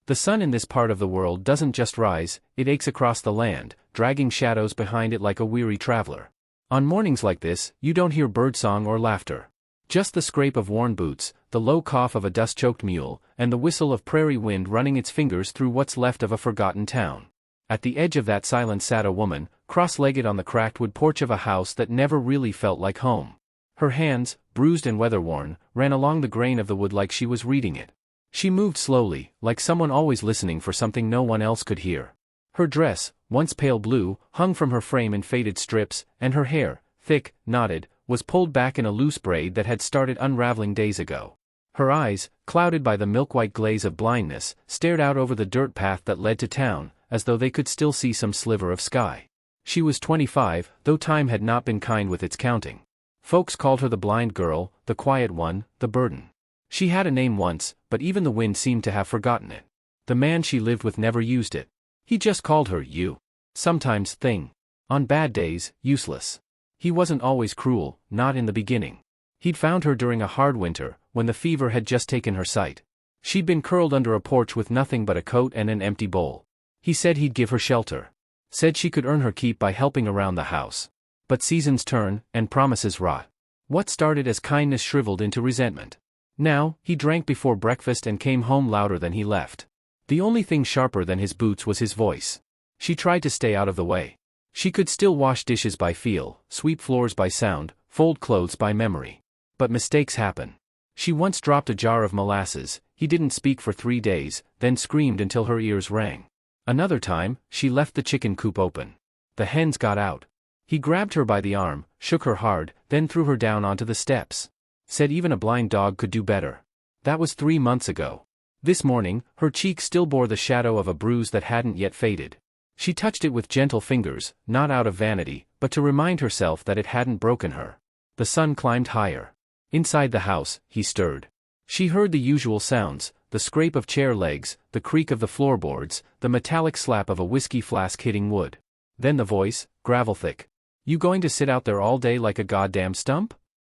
The sun in this part of the world doesn't just rise, it aches across the land, dragging shadows behind it like a weary traveler. On mornings like this, you don't hear birdsong or laughter. Just the scrape of worn boots, the low cough of a dust-choked mule, and the whistle of prairie wind running its fingers through what's left of a forgotten town. At the edge of that silence sat a woman, cross-legged on the cracked wood porch of a house that never really felt like home. Her hands, bruised and weather-worn, ran along the grain of the wood like she was reading it. She moved slowly, like someone always listening for something no one else could hear. Her dress, once pale blue, hung from her frame in faded strips, and her hair, thick, knotted, was pulled back in a loose braid that had started unraveling days ago. Her eyes, clouded by the milk-white glaze of blindness, stared out over the dirt path that led to town, as though they could still see some sliver of sky. She was 25, though time had not been kind with its counting. Folks called her the blind girl, the quiet one, the burden. She had a name once, but even the wind seemed to have forgotten it. The man she lived with never used it. He just called her you. Sometimes thing. On bad days, useless. He wasn't always cruel, not in the beginning. He'd found her during a hard winter, when the fever had just taken her sight. She'd been curled under a porch with nothing but a coat and an empty bowl. He said he'd give her shelter. Said she could earn her keep by helping around the house. But seasons turn, and promises rot. What started as kindness shriveled into resentment. Now, he drank before breakfast and came home louder than he left. The only thing sharper than his boots was his voice. She tried to stay out of the way. She could still wash dishes by feel, sweep floors by sound, fold clothes by memory. But mistakes happen. She once dropped a jar of molasses, he didn't speak for 3 days, then screamed until her ears rang. Another time, she left the chicken coop open. The hens got out. He grabbed her by the arm, shook her hard, then threw her down onto the steps. Said even a blind dog could do better. That was 3 months ago. This morning, her cheek still bore the shadow of a bruise that hadn't yet faded. She touched it with gentle fingers, not out of vanity, but to remind herself that it hadn't broken her. The sun climbed higher. Inside the house, he stirred. She heard the usual sounds, the scrape of chair legs, the creak of the floorboards, the metallic slap of a whiskey flask hitting wood. Then the voice, gravel-thick. "You going to sit out there all day like a goddamn stump?"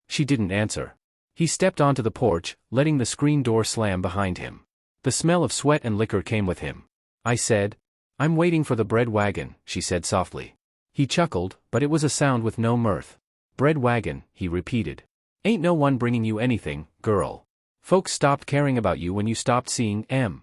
She didn't answer. He stepped onto the porch, letting the screen door slam behind him. The smell of sweat and liquor came with him. "I said, I'm waiting for the bread wagon," she said softly. He chuckled, but it was a sound with no mirth. "Bread wagon," he repeated. "Ain't no one bringing you anything, girl. Folks stopped caring about you when you stopped seeing 'em."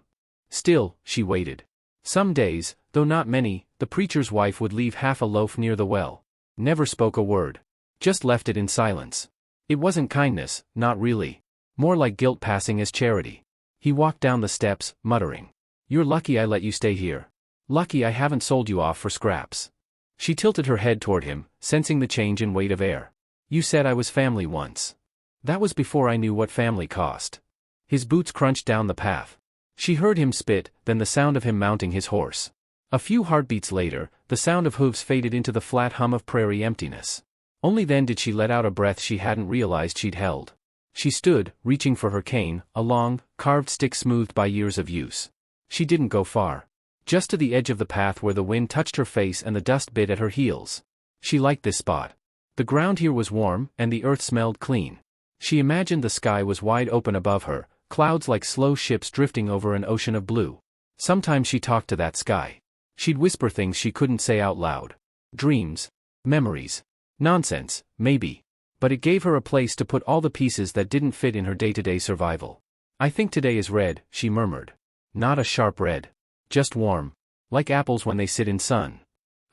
Still, she waited. Some days, though not many, the preacher's wife would leave half a loaf near the well. Never spoke a word. Just left it in silence. It wasn't kindness, not really. More like guilt passing as charity. He walked down the steps, muttering. "You're lucky I let you stay here. Lucky I haven't sold you off for scraps." She tilted her head toward him, sensing the change in weight of air. "You said I was family once. That was before I knew what family cost." His boots crunched down the path. She heard him spit, then the sound of him mounting his horse. A few heartbeats later, the sound of hooves faded into the flat hum of prairie emptiness. Only then did she let out a breath she hadn't realized she'd held. She stood, reaching for her cane, a long, carved stick smoothed by years of use. She didn't go far. Just to the edge of the path where the wind touched her face and the dust bit at her heels. She liked this spot. The ground here was warm, and the earth smelled clean. She imagined the sky was wide open above her, clouds like slow ships drifting over an ocean of blue. Sometimes she talked to that sky. She'd whisper things she couldn't say out loud. Dreams. Memories. Nonsense, maybe. But it gave her a place to put all the pieces that didn't fit in her day-to-day survival. "I think today is red," she murmured. "Not a sharp red. Just warm. Like apples when they sit in sun."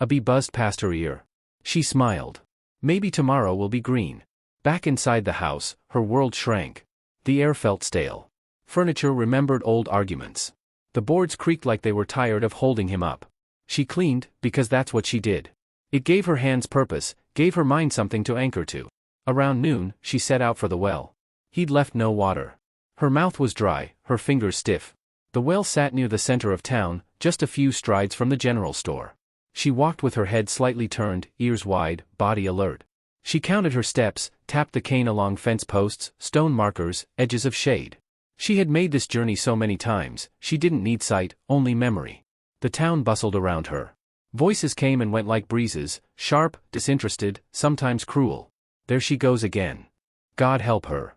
A bee buzzed past her ear. She smiled. "Maybe tomorrow will be green." Back inside the house, her world shrank. The air felt stale. Furniture remembered old arguments. The boards creaked like they were tired of holding him up. She cleaned, because that's what she did. It gave her hands purpose, gave her mind something to anchor to. Around noon, she set out for the well. He'd left no water. Her mouth was dry, her fingers stiff. The well sat near the center of town, just a few strides from the general store. She walked with her head slightly turned, ears wide, body alert. She counted her steps, tapped the cane along fence posts, stone markers, edges of shade. She had made this journey so many times, she didn't need sight, only memory. The town bustled around her. Voices came and went like breezes, sharp, disinterested, sometimes cruel. There she goes again. God help her.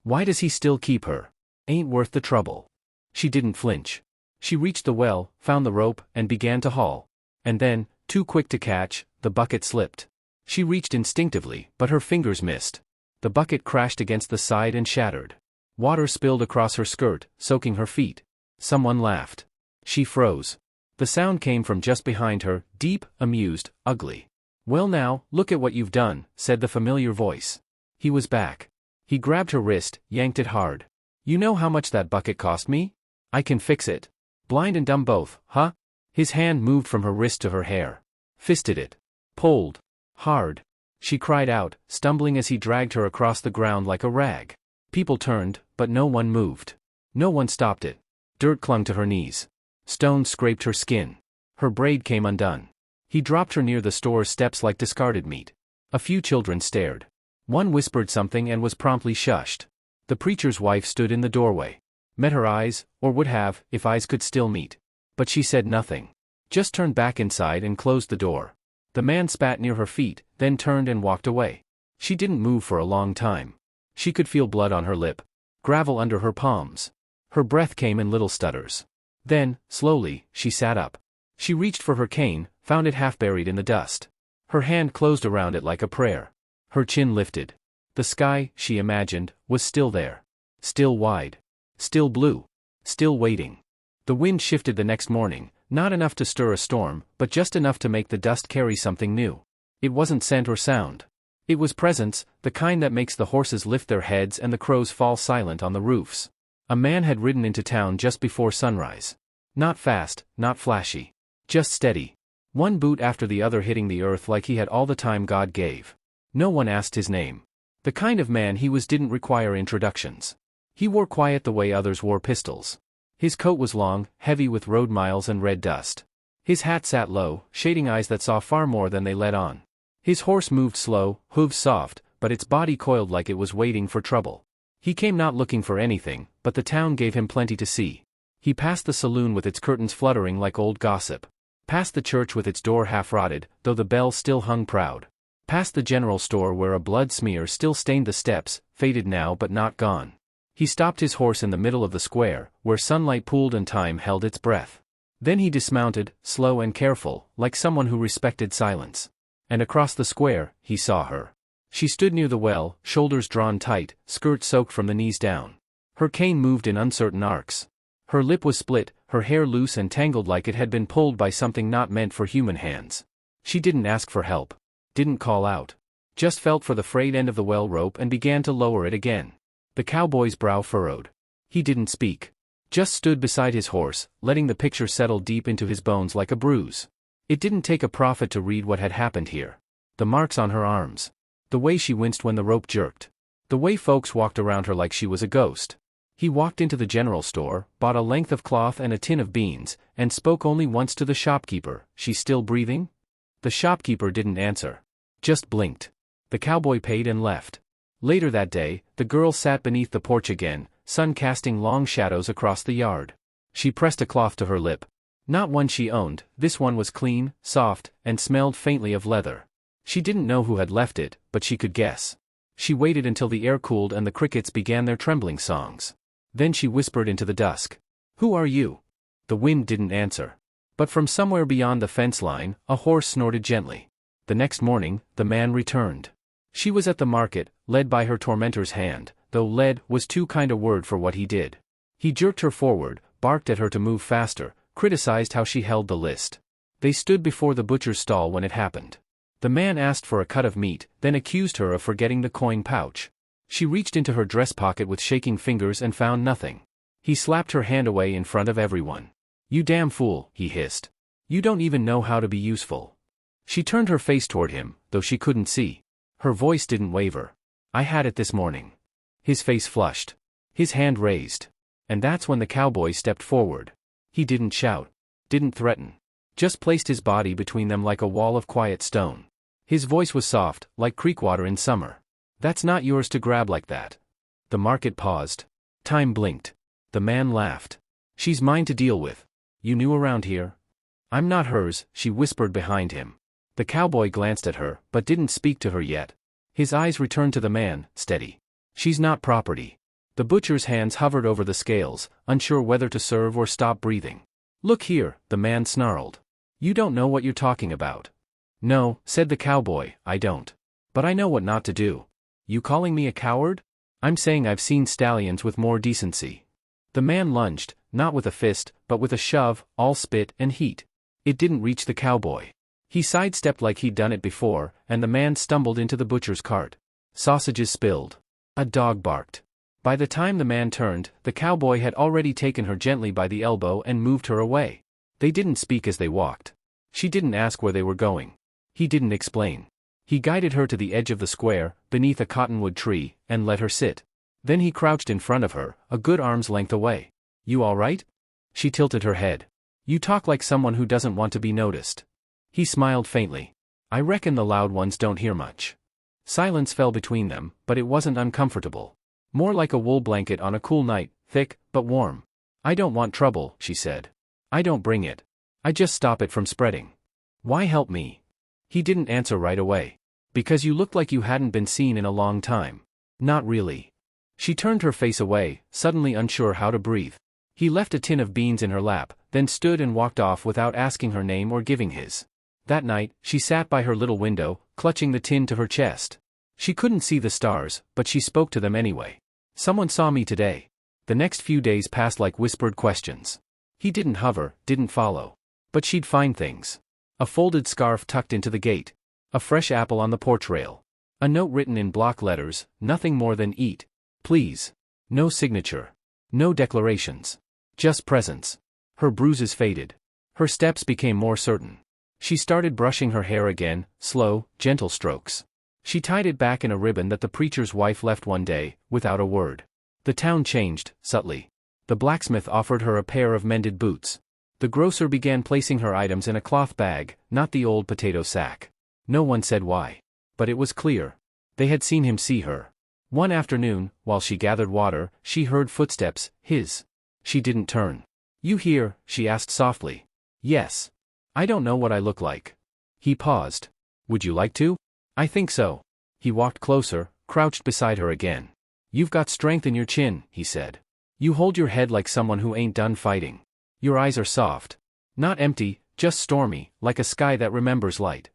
Why does he still keep her? Ain't worth the trouble. She didn't flinch. She reached the well, found the rope, and began to haul. And then, too quick to catch, the bucket slipped. She reached instinctively, but her fingers missed. The bucket crashed against the side and shattered. Water spilled across her skirt, soaking her feet. Someone laughed. She froze. The sound came from just behind her, deep, amused, ugly. "Well now, look at what you've done," said the familiar voice. He was back. He grabbed her wrist, yanked it hard. "You know how much that bucket cost me? I can fix it. Blind and dumb both, huh?" His hand moved from her wrist to her hair. Fisted it. Pulled. Hard. She cried out, stumbling as he dragged her across the ground like a rag. People turned, but no one moved. No one stopped it. Dirt clung to her knees. Stones scraped her skin. Her braid came undone. He dropped her near the store steps like discarded meat. A few children stared. One whispered something and was promptly shushed. The preacher's wife stood in the doorway. Met her eyes, or would have, if eyes could still meet. But she said nothing. Just turned back inside and closed the door. The man spat near her feet, then turned and walked away. She didn't move for a long time. She could feel blood on her lip. Gravel under her palms. Her breath came in little stutters. Then, slowly, she sat up. She reached for her cane, found it half buried in the dust. Her hand closed around it like a prayer. Her chin lifted. The sky, she imagined, was still there. Still wide. Still blue. Still waiting. The wind shifted the next morning, not enough to stir a storm, but just enough to make the dust carry something new. It wasn't scent or sound. It was presence, the kind that makes the horses lift their heads and the crows fall silent on the roofs. A man had ridden into town just before sunrise. Not fast, not flashy. Just steady. One boot after the other hitting the earth like he had all the time God gave. No one asked his name. The kind of man he was didn't require introductions. He wore quiet the way others wore pistols. His coat was long, heavy with road miles and red dust. His hat sat low, shading eyes that saw far more than they let on. His horse moved slow, hooves soft, but its body coiled like it was waiting for trouble. He came not looking for anything, but the town gave him plenty to see. He passed the saloon with its curtains fluttering like old gossip. Past the church with its door half-rotted, though the bell still hung proud. Past the general store where a blood smear still stained the steps, faded now but not gone. He stopped his horse in the middle of the square, where sunlight pooled and time held its breath. Then he dismounted, slow and careful, like someone who respected silence. And across the square, he saw her. She stood near the well, shoulders drawn tight, skirt soaked from the knees down. Her cane moved in uncertain arcs. Her lip was split, her hair loose and tangled like it had been pulled by something not meant for human hands. She didn't ask for help. Didn't call out. Just felt for the frayed end of the well rope and began to lower it again. The cowboy's brow furrowed. He didn't speak. Just stood beside his horse, letting the picture settle deep into his bones like a bruise. It didn't take a prophet to read what had happened here. The marks on her arms. The way she winced when the rope jerked. The way folks walked around her like she was a ghost. He walked into the general store, bought a length of cloth and a tin of beans, and spoke only once to the shopkeeper. "She's still breathing?" The shopkeeper didn't answer. Just blinked. The cowboy paid and left. Later that day, the girl sat beneath the porch again, sun casting long shadows across the yard. She pressed a cloth to her lip. Not one she owned, this one was clean, soft, and smelled faintly of leather. She didn't know who had left it, but she could guess. She waited until the air cooled and the crickets began their trembling songs. Then she whispered into the dusk. "Who are you?" The wind didn't answer. But from somewhere beyond the fence line, a horse snorted gently. The next morning, the man returned. She was at the market, led by her tormentor's hand, though led was too kind a word for what he did. He jerked her forward, barked at her to move faster, criticized how she held the list. They stood before the butcher's stall when it happened. The man asked for a cut of meat, then accused her of forgetting the coin pouch. She reached into her dress pocket with shaking fingers and found nothing. He slapped her hand away in front of everyone. "You damn fool," he hissed. "You don't even know how to be useful." She turned her face toward him, though she couldn't see. Her voice didn't waver. "I had it this morning." His face flushed. His hand raised. And that's when the cowboy stepped forward. He didn't shout. Didn't threaten. Just placed his body between them like a wall of quiet stone. His voice was soft, like creek water in summer. "That's not yours to grab like that." The market paused. Time blinked. The man laughed. "She's mine to deal with. You new around here?" "I'm not hers," she whispered behind him. The cowboy glanced at her, but didn't speak to her yet. His eyes returned to the man, steady. "She's not property." The butcher's hands hovered over the scales, unsure whether to serve or stop breathing. "Look here," the man snarled. "You don't know what you're talking about." "No," said the cowboy, "I don't. But I know what not to do." "You calling me a coward?" "I'm saying I've seen stallions with more decency." The man lunged, not with a fist, but with a shove, all spit and heat. It didn't reach the cowboy. He sidestepped like he'd done it before, and the man stumbled into the butcher's cart. Sausages spilled. A dog barked. By the time the man turned, the cowboy had already taken her gently by the elbow and moved her away. They didn't speak as they walked. She didn't ask where they were going. He didn't explain. He guided her to the edge of the square, beneath a cottonwood tree, and let her sit. Then he crouched in front of her, a good arm's length away. "You all right?" She tilted her head. "You talk like someone who doesn't want to be noticed." He smiled faintly. "I reckon the loud ones don't hear much." Silence fell between them, but it wasn't uncomfortable. More like a wool blanket on a cool night, thick, but warm. "I don't want trouble," she said. "I don't bring it. I just stop it from spreading." "Why help me?" He didn't answer right away. "Because you looked like you hadn't been seen in a long time." "Not really." She turned her face away, suddenly unsure how to breathe. He left a tin of beans in her lap, then stood and walked off without asking her name or giving his. That night, she sat by her little window, clutching the tin to her chest. She couldn't see the stars, but she spoke to them anyway. "Someone saw me today." The next few days passed like whispered questions. He didn't hover, didn't follow. But she'd find things. A folded scarf tucked into the gate. A fresh apple on the porch rail. A note written in block letters, nothing more than "Eat. Please." No signature. No declarations. Just presence. Her bruises faded. Her steps became more certain. She started brushing her hair again, slow, gentle strokes. She tied it back in a ribbon that the preacher's wife left one day, without a word. The town changed, subtly. The blacksmith offered her a pair of mended boots. The grocer began placing her items in a cloth bag, not the old potato sack. No one said why. But it was clear. They had seen him see her. One afternoon, while she gathered water, she heard footsteps, his. She didn't turn. "You here?" she asked softly. "Yes. I don't know what I look like." He paused. "Would you like to?" "I think so." He walked closer, crouched beside her again. "You've got strength in your chin," he said. "You hold your head like someone who ain't done fighting. Your eyes are soft. Not empty, just stormy, like a sky that remembers light."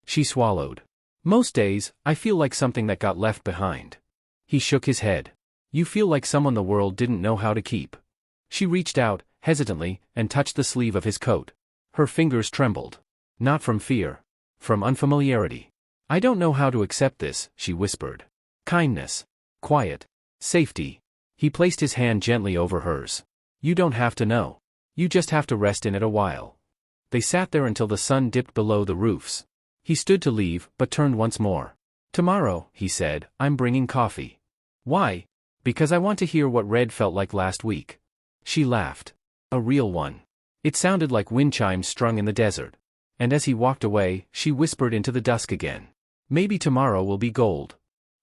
She swallowed. "Most days, I feel like something that got left behind." He shook his head. "You feel like someone the world didn't know how to keep." She reached out, hesitantly, and touched the sleeve of his coat. Her fingers trembled. Not from fear. From unfamiliarity. "I don't know how to accept this," she whispered. "Kindness. Quiet. Safety." He placed his hand gently over hers. "You don't have to know. You just have to rest in it a while." They sat there until the sun dipped below the roofs. He stood to leave, but turned once more. "Tomorrow," he said, "I'm bringing coffee." "Why?" "Because I want to hear what Red felt like last week." She laughed. A real one. It sounded like wind chimes strung in the desert. And as he walked away, she whispered into the dusk again. "Maybe tomorrow will be gold."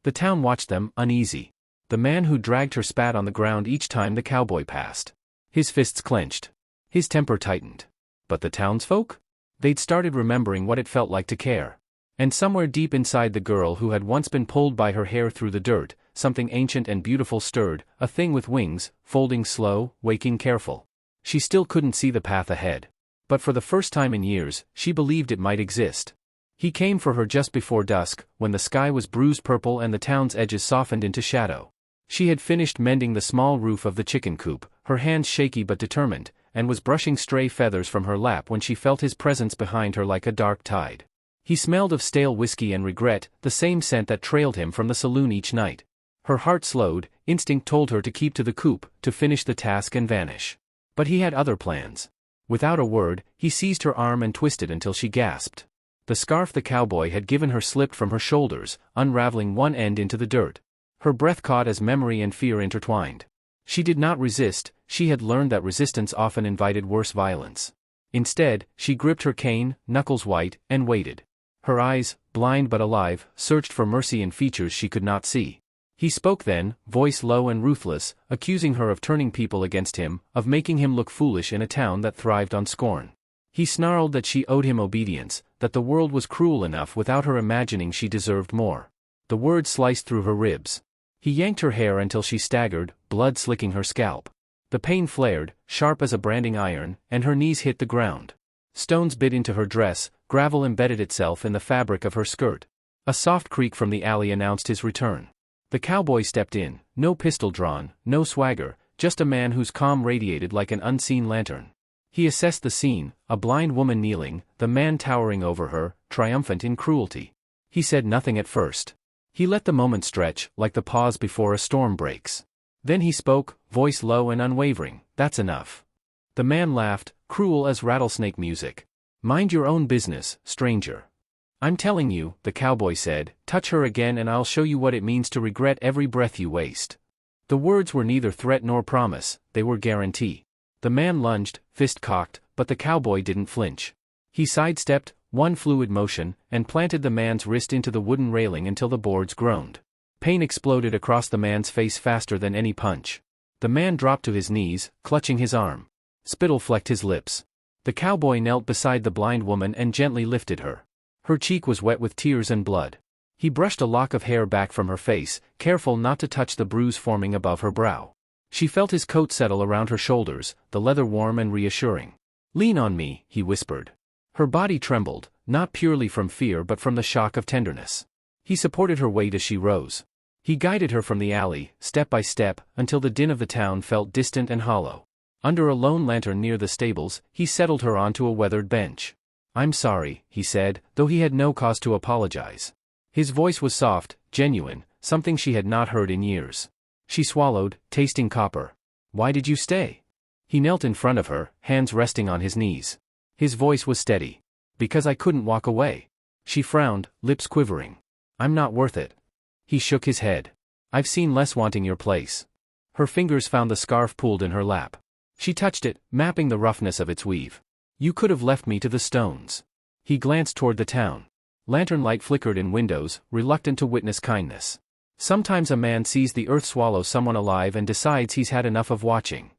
The town watched them, uneasy. The man who dragged her spat on the ground each time the cowboy passed. His fists clenched. His temper tightened. But the townsfolk? They'd started remembering what it felt like to care. And somewhere deep inside the girl who had once been pulled by her hair through the dirt, something ancient and beautiful stirred, a thing with wings, folding slow, waking careful. She still couldn't see the path ahead. But for the first time in years, she believed it might exist. He came for her just before dusk, when the sky was bruised purple and the town's edges softened into shadow. She had finished mending the small roof of the chicken coop, her hands shaky but determined, and was brushing stray feathers from her lap when she felt his presence behind her like a dark tide. He smelled of stale whiskey and regret, the same scent that trailed him from the saloon each night. Her heart slowed, instinct told her to keep to the coop, to finish the task and vanish. But he had other plans. Without a word, he seized her arm and twisted until she gasped. The scarf the cowboy had given her slipped from her shoulders, unraveling one end into the dirt. Her breath caught as memory and fear intertwined. She did not resist, she had learned that resistance often invited worse violence. Instead, she gripped her cane, knuckles white, and waited. Her eyes, blind but alive, searched for mercy in features she could not see. He spoke then, voice low and ruthless, accusing her of turning people against him, of making him look foolish in a town that thrived on scorn. He snarled that she owed him obedience, that the world was cruel enough without her imagining she deserved more. The words sliced through her ribs. He yanked her hair until she staggered, blood slicking her scalp. The pain flared, sharp as a branding iron, and her knees hit the ground. Stones bit into her dress, gravel embedded itself in the fabric of her skirt. A soft creak from the alley announced his return. The cowboy stepped in, no pistol drawn, no swagger, just a man whose calm radiated like an unseen lantern. He assessed the scene, a blind woman kneeling, the man towering over her, triumphant in cruelty. He said nothing at first. He let the moment stretch, like the pause before a storm breaks. Then he spoke, voice low and unwavering, "That's enough." The man laughed, cruel as rattlesnake music. "Mind your own business, stranger." "I'm telling you," the cowboy said, "touch her again and I'll show you what it means to regret every breath you waste." The words were neither threat nor promise, they were guarantee. The man lunged, fist cocked, but the cowboy didn't flinch. He sidestepped, one fluid motion, and planted the man's wrist into the wooden railing until the boards groaned. Pain exploded across the man's face faster than any punch. The man dropped to his knees, clutching his arm. Spittle flecked his lips. The cowboy knelt beside the blind woman and gently lifted her. Her cheek was wet with tears and blood. He brushed a lock of hair back from her face, careful not to touch the bruise forming above her brow. She felt his coat settle around her shoulders, the leather warm and reassuring. "Lean on me," he whispered. Her body trembled, not purely from fear but from the shock of tenderness. He supported her weight as she rose. He guided her from the alley, step by step, until the din of the town felt distant and hollow. Under a lone lantern near the stables, he settled her onto a weathered bench. "I'm sorry," he said, though he had no cause to apologize. His voice was soft, genuine, something she had not heard in years. She swallowed, tasting copper. "Why did you stay?" He knelt in front of her, hands resting on his knees. His voice was steady. "Because I couldn't walk away." She frowned, lips quivering. "I'm not worth it." He shook his head. "I've seen less wanting your place." Her fingers found the scarf pooled in her lap. She touched it, mapping the roughness of its weave. "You could have left me to the stones." He glanced toward the town. Lantern light flickered in windows, reluctant to witness kindness. Sometimes a man sees the earth swallow someone alive and decides he's had enough of watching.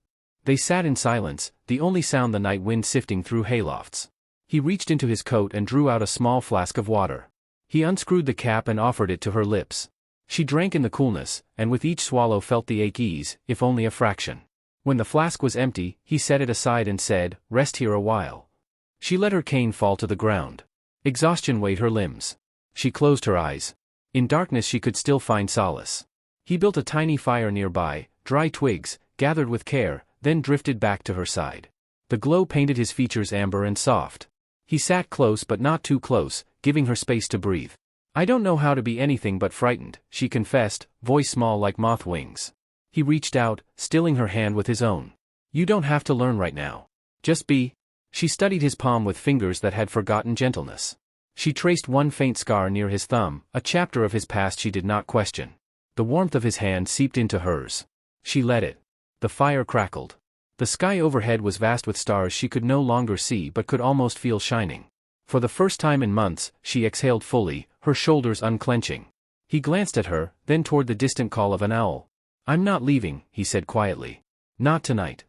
They sat in silence, the only sound the night wind sifting through haylofts. He reached into his coat and drew out a small flask of water. He unscrewed the cap and offered it to her lips. She drank in the coolness, and with each swallow felt the ache ease, if only a fraction. When the flask was empty, he set it aside and said, "Rest here a while." She let her cane fall to the ground. Exhaustion weighed her limbs. She closed her eyes. In darkness she could still find solace. He built a tiny fire nearby, dry twigs, gathered with care, then drifted back to her side. The glow painted his features amber and soft. He sat close but not too close, giving her space to breathe. "I don't know how to be anything but frightened," she confessed, voice small like moth wings. He reached out, stilling her hand with his own. "You don't have to learn right now. Just be." She studied his palm with fingers that had forgotten gentleness. She traced one faint scar near his thumb, a chapter of his past she did not question. The warmth of his hand seeped into hers. She let it. The fire crackled. The sky overhead was vast with stars she could no longer see but could almost feel shining. For the first time in months, she exhaled fully, her shoulders unclenching. He glanced at her, then toward the distant call of an owl. "I'm not leaving," he said quietly. "Not tonight."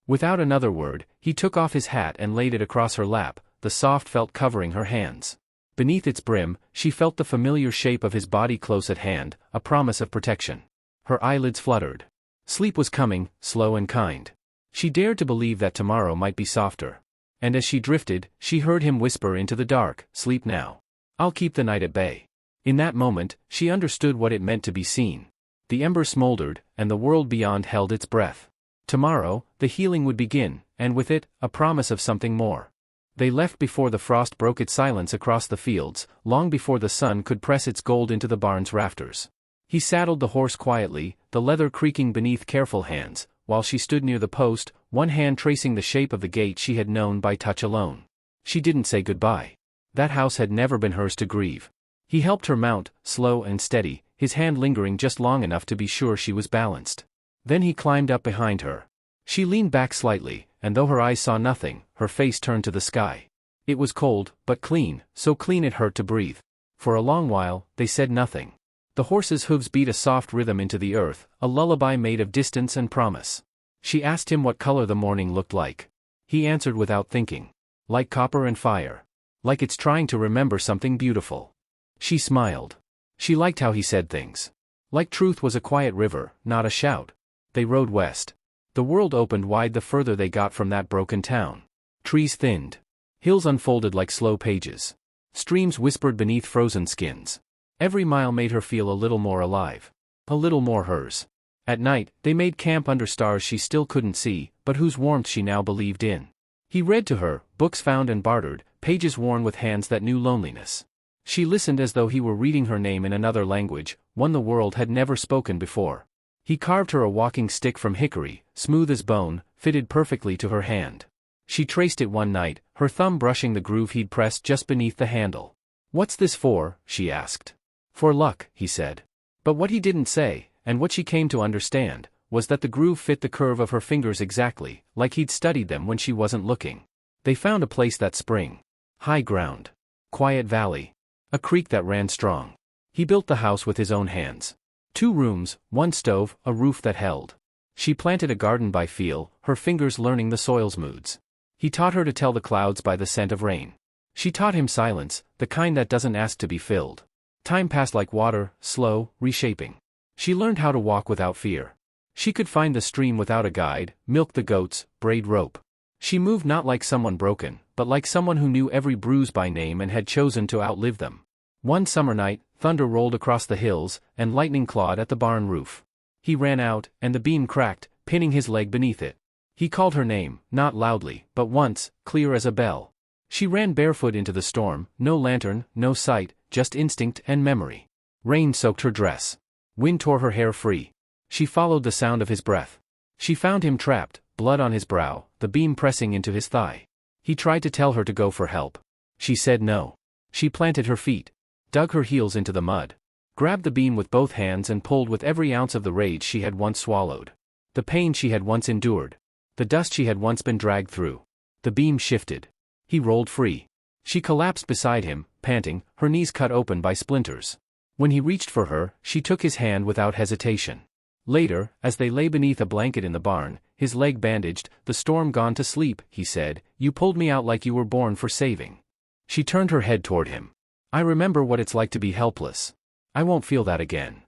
Without another word, he took off his hat and laid it across her lap, the soft felt covering her hands. Beneath its brim, she felt the familiar shape of his body close at hand, a promise of protection. Her eyelids fluttered. Sleep was coming, slow and kind. She dared to believe that tomorrow might be softer. And as she drifted, she heard him whisper into the dark, "Sleep now. I'll keep the night at bay." In that moment, she understood what it meant to be seen. The ember smoldered, and the world beyond held its breath. Tomorrow, the healing would begin, and with it, a promise of something more. They left before the frost broke its silence across the fields, long before the sun could press its gold into the barn's rafters. He saddled the horse quietly, the leather creaking beneath careful hands, while she stood near the post, one hand tracing the shape of the gate she had known by touch alone. She didn't say goodbye. That house had never been hers to grieve. He helped her mount, slow and steady, his hand lingering just long enough to be sure she was balanced. Then he climbed up behind her. She leaned back slightly, and though her eyes saw nothing, her face turned to the sky. It was cold, but clean, so clean it hurt to breathe. For a long while, they said nothing. The horse's hooves beat a soft rhythm into the earth, a lullaby made of distance and promise. She asked him what color the morning looked like. He answered without thinking. "Like copper and fire. Like it's trying to remember something beautiful." She smiled. She liked how he said things. Like truth was a quiet river, not a shout. They rode west. The world opened wide the further they got from that broken town. Trees thinned. Hills unfolded like slow pages. Streams whispered beneath frozen skins. Every mile made her feel a little more alive. A little more hers. At night, they made camp under stars she still couldn't see, but whose warmth she now believed in. He read to her, books found and bartered, pages worn with hands that knew loneliness. She listened as though he were reading her name in another language, one the world had never spoken before. He carved her a walking stick from hickory, smooth as bone, fitted perfectly to her hand. She traced it one night, her thumb brushing the groove he'd pressed just beneath the handle. "What's this for?" she asked. "For luck," he said. But what he didn't say, and what she came to understand, was that the groove fit the curve of her fingers exactly, like he'd studied them when she wasn't looking. They found a place that spring. High ground. Quiet valley. A creek that ran strong. He built the house with his own hands. 2 rooms, 1 stove, a roof that held. She planted a garden by feel, her fingers learning the soil's moods. He taught her to tell the clouds by the scent of rain. She taught him silence, the kind that doesn't ask to be filled. Time passed like water, slow, reshaping. She learned how to walk without fear. She could find the stream without a guide, milk the goats, braid rope. She moved not like someone broken, but like someone who knew every bruise by name and had chosen to outlive them. One summer night, thunder rolled across the hills, and lightning clawed at the barn roof. He ran out, and the beam cracked, pinning his leg beneath it. He called her name, not loudly, but once, clear as a bell. She ran barefoot into the storm, no lantern, no sight, just instinct and memory. Rain soaked her dress. Wind tore her hair free. She followed the sound of his breath. She found him trapped, blood on his brow, the beam pressing into his thigh. He tried to tell her to go for help. She said no. She planted her feet, dug her heels into the mud, grabbed the beam with both hands and pulled with every ounce of the rage she had once swallowed. The pain she had once endured. The dust she had once been dragged through. The beam shifted. He rolled free. She collapsed beside him, panting, her knees cut open by splinters. When he reached for her, she took his hand without hesitation. Later, as they lay beneath a blanket in the barn, his leg bandaged, the storm gone to sleep, he said, "You pulled me out like you were born for saving." She turned her head toward him. "I remember what it's like to be helpless. I won't feel that again."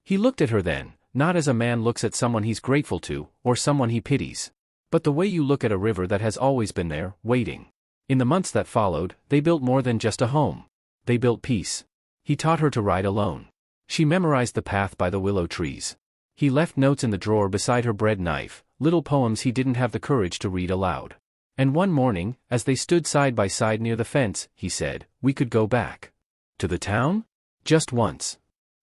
He looked at her then, not as a man looks at someone he's grateful to, or someone he pities, but the way you look at a river that has always been there, waiting. In the months that followed, they built more than just a home. They built peace. He taught her to ride alone. She memorized the path by the willow trees. He left notes in the drawer beside her bread knife, little poems he didn't have the courage to read aloud. And one morning, as they stood side by side near the fence, he said, "We could go back. To the town? Just once."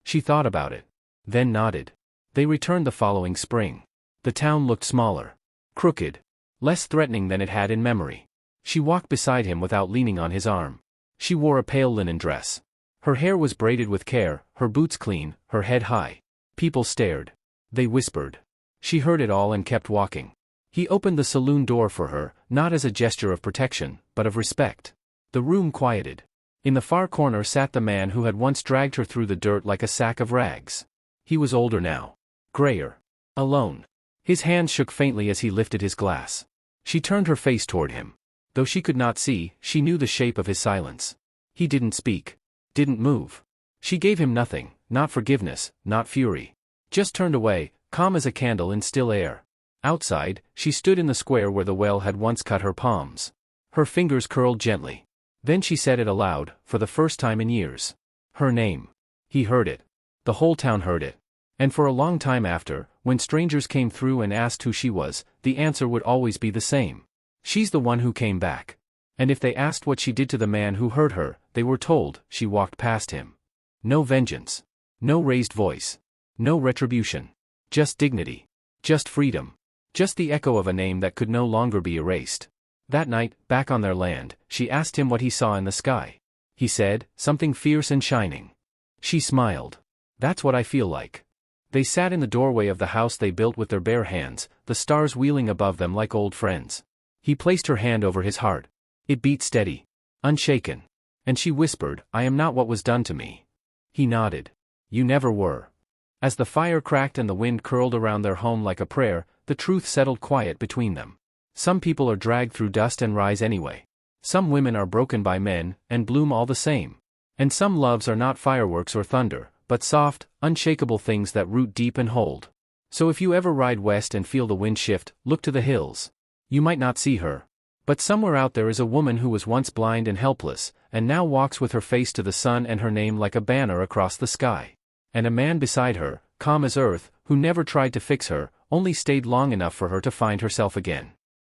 She thought about it. Then nodded. They returned the following spring. The town looked smaller. Crooked. Less threatening than it had in memory. She walked beside him without leaning on his arm. She wore a pale linen dress. Her hair was braided with care, her boots clean, her head high. People stared. They whispered. She heard it all and kept walking. He opened the saloon door for her, not as a gesture of protection, but of respect. The room quieted. In the far corner sat the man who had once dragged her through the dirt like a sack of rags. He was older now. Grayer. Alone. His hands shook faintly as he lifted his glass. She turned her face toward him. Though she could not see, she knew the shape of his silence. He didn't speak. Didn't move. She gave him nothing, not forgiveness, not fury. Just turned away, calm as a candle in still air. Outside, she stood in the square where the well had once cut her palms. Her fingers curled gently. Then she said it aloud, for the first time in years. Her name. He heard it. The whole town heard it. And for a long time after, when strangers came through and asked who she was, the answer would always be the same. She's the one who came back. And if they asked what she did to the man who hurt her, they were told, she walked past him. No vengeance. No raised voice. No retribution. Just dignity. Just freedom. Just the echo of a name that could no longer be erased. That night, back on their land, she asked him what he saw in the sky. He said, "Something fierce and shining." She smiled. "That's what I feel like." They sat in the doorway of the house they built with their bare hands, the stars wheeling above them like old friends. He placed her hand over his heart. It beat steady. Unshaken. And she whispered, "I am not what was done to me." He nodded. "You never were." As the fire cracked and the wind curled around their home like a prayer, the truth settled quiet between them. Some people are dragged through dust and rise anyway. Some women are broken by men, and bloom all the same. And some loves are not fireworks or thunder, but soft, unshakable things that root deep and hold. So if you ever ride west and feel the wind shift, look to the hills. You might not see her. But somewhere out there is a woman who was once blind and helpless, and now walks with her face to the sun and her name like a banner across the sky. And a man beside her, calm as earth, who never tried to fix her, only stayed long enough for her to find herself again.